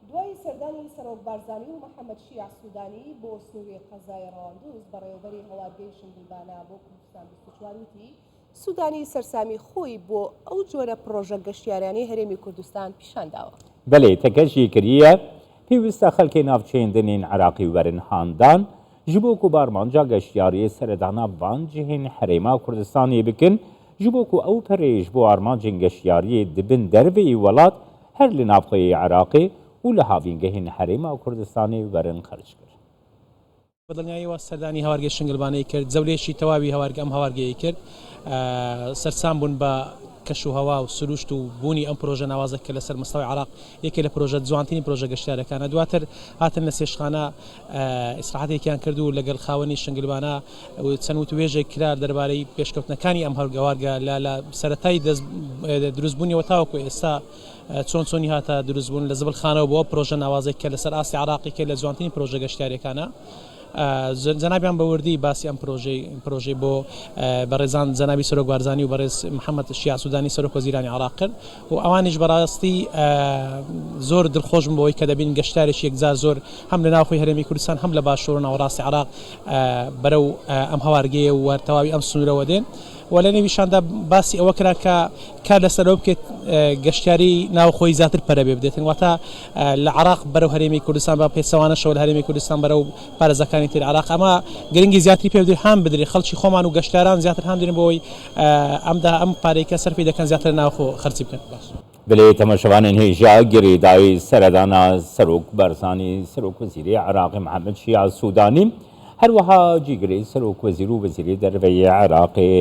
دوای سەردانی سەرۆک بارزانی و محەممەد شیع سوودانی بۆ سنووری قەزای ڕەواندوز بەڕێوەبەری هەوارگەی شنگلبانە بۆ کوردستان 24 وتی سوودانی سەرسامی خۆی بۆ ئەو جۆرە پرۆژە گەشتیارانی هەرێمی کوردستان پیشانداوە. بەڵێ تەکەشی کردیە پێویستە خەڵکی ناوچێندنین عراقی وەرن هاندان ji bo ku barmanca geştyariyê seredana van cihên herêma Kurdistanê bikin ji bo ku ew perê ji bo armancên geştyariyê dibin derveyê welat her li navxeyê Iraqê û li havîngehên herêma Kurdistanê werin xerc kir. بەدڵنیاییەوە سەردانی هەوارگەی شنگلبانەی کرد زەولێشی تەواوی هەوارگە ئەم هەوارگەیە کرد سەرسام بوون بە کەش و هەوا و سروشت و بوونی ئەم پرۆژە ناوازە کە لەسەر مستەوای عراق یەکێک لە پرۆژە جوانترین پرۆژە گەشتیارەکانە دواتر هاتن لە سێشخانە ئیسراحەتێکیان کرد و لەگەڵ خاوەنی شنگلبانە چەند وتوێژێک کرا دەربارەی پێشکەوتنەکانی ئەم هەوارگە لە سەرەتای دروستبوونیەوە تاوەکو ئێستا چۆنی هاتە دروستبوون لە زبلخانەوە بۆ پرۆژە ناوازێک کە لەسەر ئاسی عراقی کە لە جوانترین پرۆژە گەشتیارەکانە جەنابیان بەوردی باسی ئەم پرۆژەی بۆ بەڕێزان جەنابی سەرۆک بارزانی و بەڕێز محەممەد شیع سوودانی سەرۆک وەزیرانی عراق کرد و ئەوانیش بەڕاستی زۆر دڵخۆشم بۆەوەی کە دەبین گەشتارێکی یەکجار زۆر هەم لە ناوخۆی هەرێمی کوردستان هەم لە باشوور و ناوەڕاستی عراق بەرەو ئەم هەوارگەیە و تەواوی ئەم سنوورەوە دێن و لە نێویشاندا باسی ئەوە کرا کە کار لەسەرەوە بکێت گەشتیاری ناوخۆی زیاتر پەرە بێ بدێتن واتە لە عراق بەرەو هەرێمی کوردستان بە پێچەوانەشەوە لە هەرێمی کوردستان بەرەو پارێزەکانی تر عراق ئەمە گرنگی زیاتری پێ بدرێت هەم بدرێت خەڵکی خۆمان و گەشتیاران زیاتر هەم دێن بۆی ئەم پارێکە سەرفی دەکەن زیاتر ناوخۆ خەرچی بکەن. بلێ تەماشەوانên هێژا گرێدایی سەردانا سەرۆک بارزانی سەرۆک وەزیری عراقی محەممەد شیع سوودانی هەروەها جیگرەی سەرۆک وەزیر و وەزیری دەرەوەی عراقی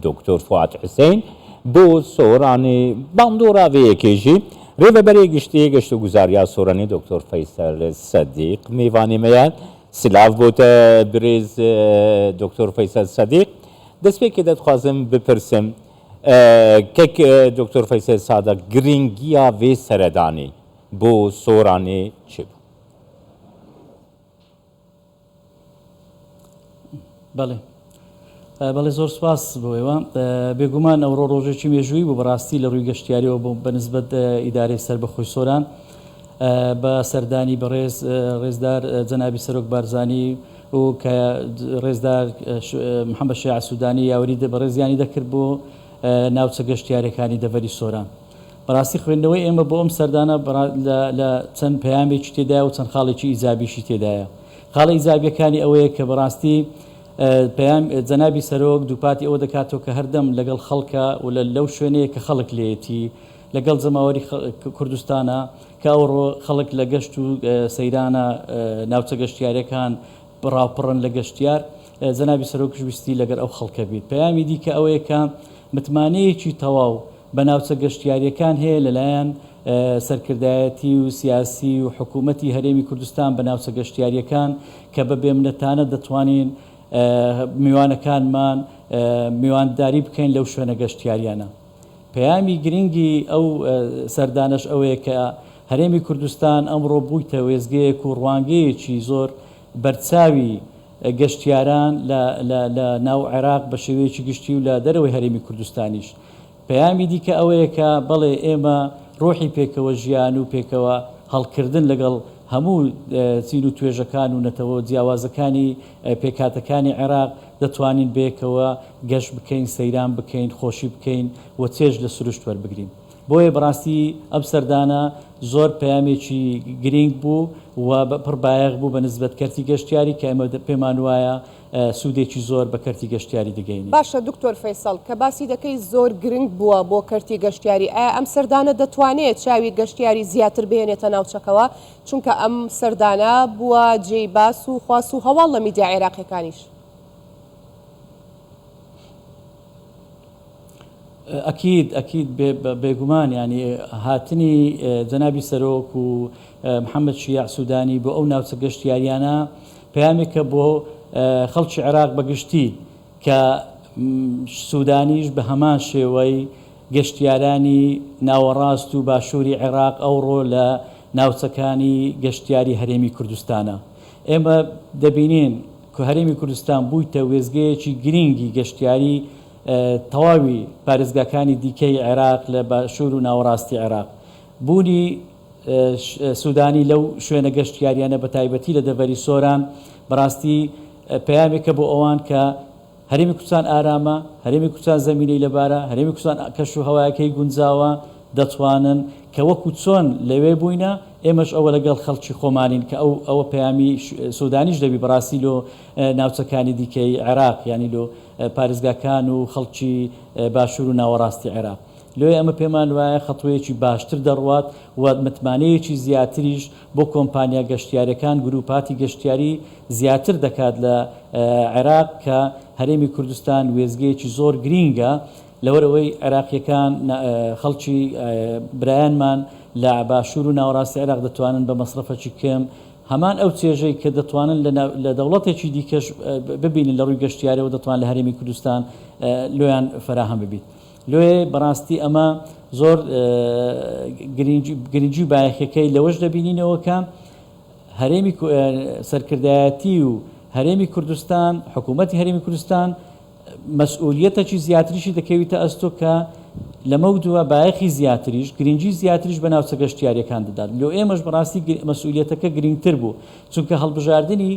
دکتۆر فواد حوسێن بۆ سۆرانی باندۆراوەیەکێژی ڕێبەبەری گشتی گەشت و گوزاریە سۆرانی دکتۆر فەیسەل سەدیق میوانیمەیە سلااف بۆتە برێز دکتۆر فەیسەل سەدیق دەست پێکێ دەتخوازم بپرسم کەک دکتۆر فەیسەل سادە گرنگیە vê سەردانی بۆ سۆرانی چ بوو؟ بەڵێ زۆر سپاس بۆەوە بێگومان ئەوڕۆ ڕۆژێکی مێژووی بوو بەڕاستی لە ڕووی گەشتیاریەوە بە نسبەت ئیدارەی سەر بەخۆی سۆران بە سەردانی بەڕێز ڕێزدار جەنابی سەرۆک بارزانی و کە ڕێزدار محەممەد شیع سوودانی یاوەری بەڕێزیانی دەکرد بۆ ناوچە گەشتیارەکانی دەڤەری سۆران. بەڕاستی خوێندنەوەی ئێمە بۆ ئەم سەردانە لە چەند پەیامێکی تێدایە و چەند خاڵێکی ئیزابیشی تێدایە. خاڵە ئیزابیەکانی ئەوەیە کە بەڕاستی پەیام جەنابی سەرۆک دووپاتی ئەوە دەکاتەوە کە هەردەم لەگەڵ خەڵکە و لەو شوێنەیە کە خەڵک لێتی لەگەڵ جەماوەری کوردستانە کە ئەوڕۆ خەڵک لە گەشت و سەیرانە ناوچە گەشتیارەکان بڕاوپڕن لە گەشتیار جەنابی سەرۆکش ویستی لەگەر ئەو خەڵکە بیت. پەیامی دیکە ئەوەیە کە متمانەیەکی تەواو بە ناوچە گەشتیاریەکان هەیە لەلایەن سەرکردایەتی و سیاسی و حکوومەتی هەرێمی کوردستان بە ناوچە گەشتیاریەکان کە بە بێمنەتانە دەتوانین میوانەکانمان میوانداری بکەین لەو شوێنە گەشتیاریانە. پەیامی گرنگی ئەو سەردانش ئەوەیە کە هەرێمی کوردستان ئەمڕۆ بوویتە وێزگەیەک و ڕوانگەیەکی زۆر بەرچاوی گەشتیاران لە ناو عێراق بە شێوەیەکی گشتی و لە دەرەوەی هەرێمی کوردستانیش. پەیامی دیکە ئەوەیە کە بەڵێ ئێمە ڕۆحی پێکەوە ژیان و پێکەوە هەڵکردن لەگەڵ هەموو چین و توێژەکان و نەتەوە جیاوازەکانی پێکاتەکانی عێراق دەتوانین بێکەوە گەشت بکەین سەیران بکەین خۆشی بکەین و چێژ لە سروشت وەربگرین. بۆیە بەڕاستی ئەم سەردانە زۆر پەیامێکی گرنگ بوو و پڕبایەق بوو بە نسبەت کەرتی گەشتیاری کە ئێمە پێمان وایە سوودێکی زۆر بە کەرتی گەشتیاری دەگەین. باشە دکتۆر فەیسەڵ کە باسی دەکەی زۆر گرنگ بووە بۆ کەرتی گەشتیاری ئایا ئەم سەردانە دەتوانێت چاوی گەشتیاری زیاتر بهێنێتە ناوچەکەوە چونکە ئەم سەردانە بووە جێی باس و خواس و هەواڵ لە میدیا عێراقیەکانیش؟ ئەکید بێگومان ینی هاتنی جەنابی سەرۆک و محەممەد شیع سوودانی بۆ ئەو ناوچە گەشتیاریانە پەیامێکە بۆ خەڵکی عێراق بەگشتی کە سوودانیش بە هەمان شێوەی گەشتیارانی ناوەڕاست و باشووری عێراق ئەوڕۆ لە ناوچەکانی گەشتیاری هەرێمی کوردستانە. ئێمە دەبینین کە هەرێمی کوردستان بوویتە وێزگەیەکی گرنگی گەشتیاری تەواوی پارێزگاکانی دیکەی عێراق لە باشوور و ناوەڕاستی عێراق. بوونی سوودانی لەو شوێنە گەشتیاریانە بە تایبەتی لە دەڤەری سۆران بەڕاستی پەیامێکە بۆ ئەوان کە هەرێمی کوردستان ئارامە، هەرێمی کوردستان زەمینەی لەبارە، هەرێمی کوردستان کەش و هەوایەکەی گونجاوە دەتوانن کە وەکو چۆن لەوێ بووینە ئێمەش ئەوە لەگەڵ خەڵکی خۆمانین کە ئەوە پەیامی سوودانیش دەبی بەڕاستی لۆ ناوچەکانی دیکەی عێراق یعنی لۆ پارێزگاکان و خەڵکی باشوور و ناوەڕاستی عێراق. لێ ئەمە پێمان وایە خەتوەیەکی باشتر دەڕوات و متمانەیەکی زیاتریش بۆ کۆمپانیا گەشتیارەکان گروپاتی گەشتیاری زیاتر دەکات لە عێراق کە هەرێمی کوردستان وێزگەیەکی زۆر گرینگە لەوەرەوەی عێراقیەکان خەڵکی برایانمان لە باشوور و ناوەڕاستی عێراق دەتوانن بە مەصرفەکی کەم هەمان ئەو چێژەی کە دەتوانن لە دەوڵەتێکی دیکەش ببینن لە ڕووی گەشتیارەوە دەتوان لە هەرێمی کوردستان لۆیان فراهەم ببیت. لێ بەڕاستی ئەمە زۆر گرنگی بایەخەکەی لەوەش دەبینینەوە کە هەرێمی سەرکردایەتی و هەرێمی کوردستان حکوومەتی هەرێمی کوردستان مەسئولیەتێکی زیاتریشی دەکەوێتە ئەستۆ کە لەمە دووە بایەخی زیاتریش گرنگی زیاتریش بە ناوچە گەشتیاریەکان دەدات. لۆ ئێمەش بەڕاستی مەسئولیەتەکە گرنگتر بوو چونکە هەڵبژاردننی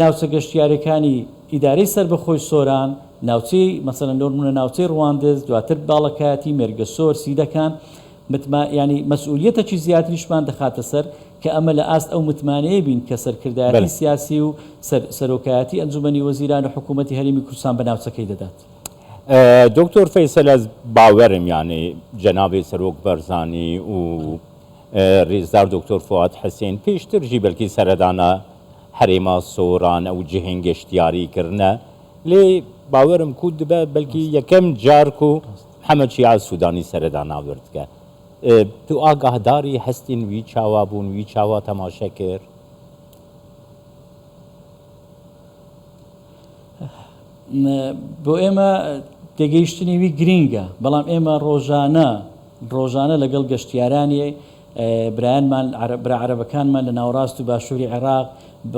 ناوچە گەشتیارەکانی ئیدارەی سەربەخۆی سۆران ناوچەی مەسەلەن نۆرمونە ناوچەی ڕواندز دواتر باڵەکایەتی مێرگەسۆر سیدەکان ینی مەسئولیەتێکی زیاتریشمان دەخاتە سەر کە ئەمە لە ئاست ئەو متمانەیە بین کە سەرکردایەتی سیاسی و سەرۆکایەتی ئەنجومەنی وەزیران و حکوومەتی هەرێمی کوردستان بە ناوچەکەی دەدات. دکتۆر فەیسەل ئەس باوەرم یانی جەنابی سەرۆک بەرزانی و ڕێزدار دکتۆر فواد حەسێن پێشترژی بەلکی سەردانە هەرێما سۆران ئەو جهێن گەشتیاریکردنە لێ باوەرم کو دبە بەلکی یەکەم جارک و محەممەد شیع سوودانی سەردانا وردکە تو ئاگاهداری هەستین وی چاوا بوون وی چاوا تەماشا کرد. بۆ ئێمە تێگەیشتنی وی گرینگە بەڵام ئێمە ڕۆژانە لەگەڵ گەشتیارانی برایانمان عەرەبەکانمان لە ناوەڕاست و باشووری عێراق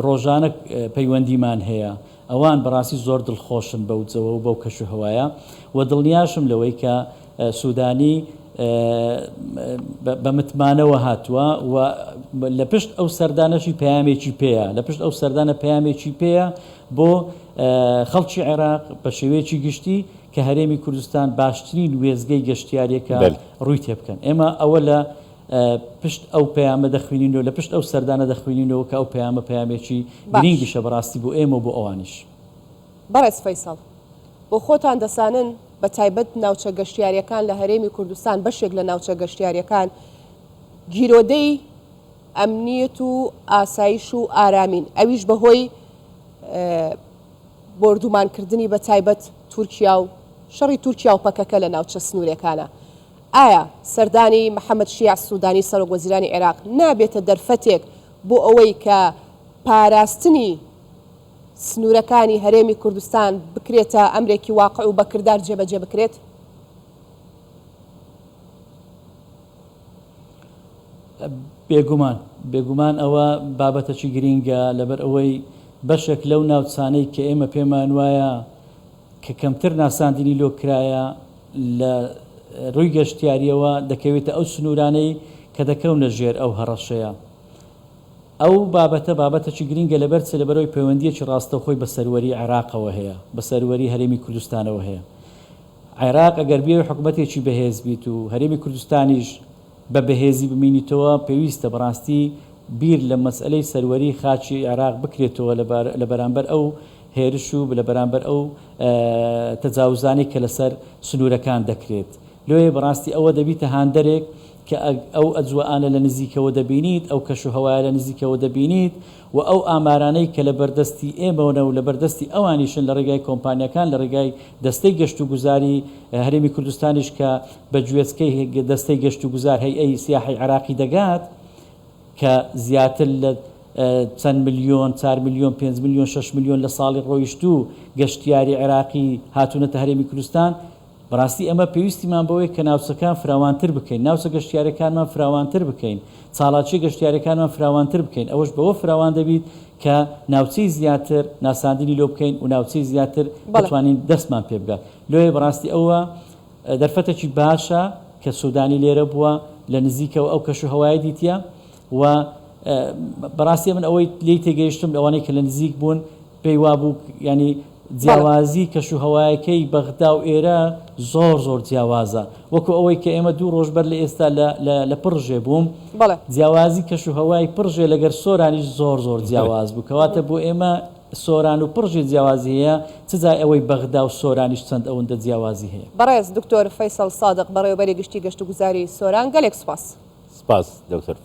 ڕۆژانە پەیوەندیمان هەیە ئەوان بەڕاستی زۆر دڵخۆشن بەو جەوە و بەو کەش و هەوایە و دڵنیاشم لەوەی کە سوودانی بە متمانەوە هاتووە و لە پشت ئەو سەردانەشی پەیامێکی پێیە لە پشت ئەو سەردانە پەیامێکی پێیە بۆ خەڵکی عێراق بە شێوەیەکی گشتی کە هەرێمی کوردستان باشترین وێزگەی گەشتیاریەکە ڕووی تێ بکەن. ئێمە ئەوە لە پشت ئەو پەیامە دەخوێنینەوە لە پشت ئەو سەردانە دەخوێنینەوە کە ئەو پەیامە پەیامێکی گرنگیشە بەڕاستی بۆ ئێمە بۆ ئەوانیش. بەڕێز فەیسەڵ بۆ خۆتان دەسانن بە تایبەت ناوچە گەشتیاریەکان لە هەرێمی کوردستان بەشێک لە ناوچە گەشتیاریەکان گیرۆدەی ئەمنیەت و ئاسایش و ئارامین ئەویش بەهۆی بردومانکردنی بە تایبەت تورکیا و شەڕی تورکیا و پەکەکە لە ناوچە سنوورەکانە. ئایا سەردانی محەممەد شیع سوودانی سەرۆک وەزیرانی عێراق نابێتە دەرفەتێک بۆ ئەوەی کە پاراستنی سنوورەکانی هەرێمی کوردستان بکرێتە ئەمرێکی واقع و بەکردار جێبەجێ بکرێت؟ بێگومان ئەوە بابەتەکی گرینگە لەبەر ئەوەی بەشێک لەو ناوچانەی کە ئێمە پێمان وایە کە کەمتر ناساندنی لۆ کرایە لە ڕووی گەشتیاریەوە دەکەوێتە ئەو سنوورانەی کە دەکەونە ژێر ئەو هەڕەشەیە. ئەو بابەتەکی گرینگە لەبەر لەبەرەوەی پەیوەندیەکی ڕاستەوخۆی بە سەروەری عێراقەوە هەیە بە سەروەری هەرێمی کوردستانەوە هەیە. عێراق ئەگەر بێ حکوومەتێکی بەهێز بیت و هەرێمی کوردستانیش بە بەهێزی بمینیتەوە پێویستە بەڕاستی بیر لە مەسئلەی سەروەری خاچی عێراق بکرێتەوە لە بەرامبەر ئەو هێرش و لە بەرامبەر ئەو تەجاوزانی کە لەسەر سنوورەکان دەکرێت. لێ بەڕاستی ئەوە دەبیتە هاندەرێک کە ئەو ئەجوانە لە نزیکەوە دەبینیت ئەو کەش و هەوایە لە نزیکەوە دەبینیت و ئەو ئامارانەی کە لە بەردەستی ئێمەونە و لە بەردەستی ئەوانیشن لە ڕێگای کۆمپانیەکان لە ڕێگای دەستەی گەشت و گوزاری هەرێمی کوردستانیش کە بە گوێچکەی دەستەی گەشت و گوزار هەیئەی سیاحی عێراقی دەگات کە زیاتر لە چەند ملیۆن 4 ملیۆن 5 ملیۆن 6 ملیۆن لە ساڵی ڕۆیشتوو گەشتیاری عێراقی هاتوونەتە هەرێمی کوردستان. بەڕاستی ئەمە پێویستیمان بەوەی کە ناوچەکان فراوانتر بکەین ناوچە گەشتیارەکانمان فراوانتر بکەین چاڵاچی گەشتیارەکانمان فراوانتر بکەین ئەوەش بەوە فراوان دەبیت کە ناوچەی زیاتر ناساندنی لۆ بکەین و ناوچەی زیاتر بتوانین دەستمان پێ بگات. لێ بەڕاستی ئەوە دەرفەتێکی باشە کە سوودانی لێرە بووە لە نزیکەوە ئەو کەش و هەوای دیتە و بەڕاستی من ئەوەی لی تێگەیشتم ئەوانەی کە لە نزیک بوون پێی وابوو ینی جیاوازی کەش و هەوایەکەی بەغدا و ئێرە زۆر جیاوازە وەکو ئەوەی کە ئێمە 2 ڕۆژ بەر لە ئێستا لە پڕژێ بووم جیاوازی کەش و هەوای پڕژێ لەگەر سۆرانیش زۆر جیاواز بوو کەواتە بۆ ئێمە سۆران و پڕژی جیاوازی هەیە چجای ئەوەی بەغدا و سۆرانیش چەند ئەوەندە جیاوازی هەیە. بەڕێز دکتۆر فەیسەڵ سادق بەڕێوەبەری گشتی گەشت و گوزاری سۆران گەلێک سوپاس. سپاس دکتۆر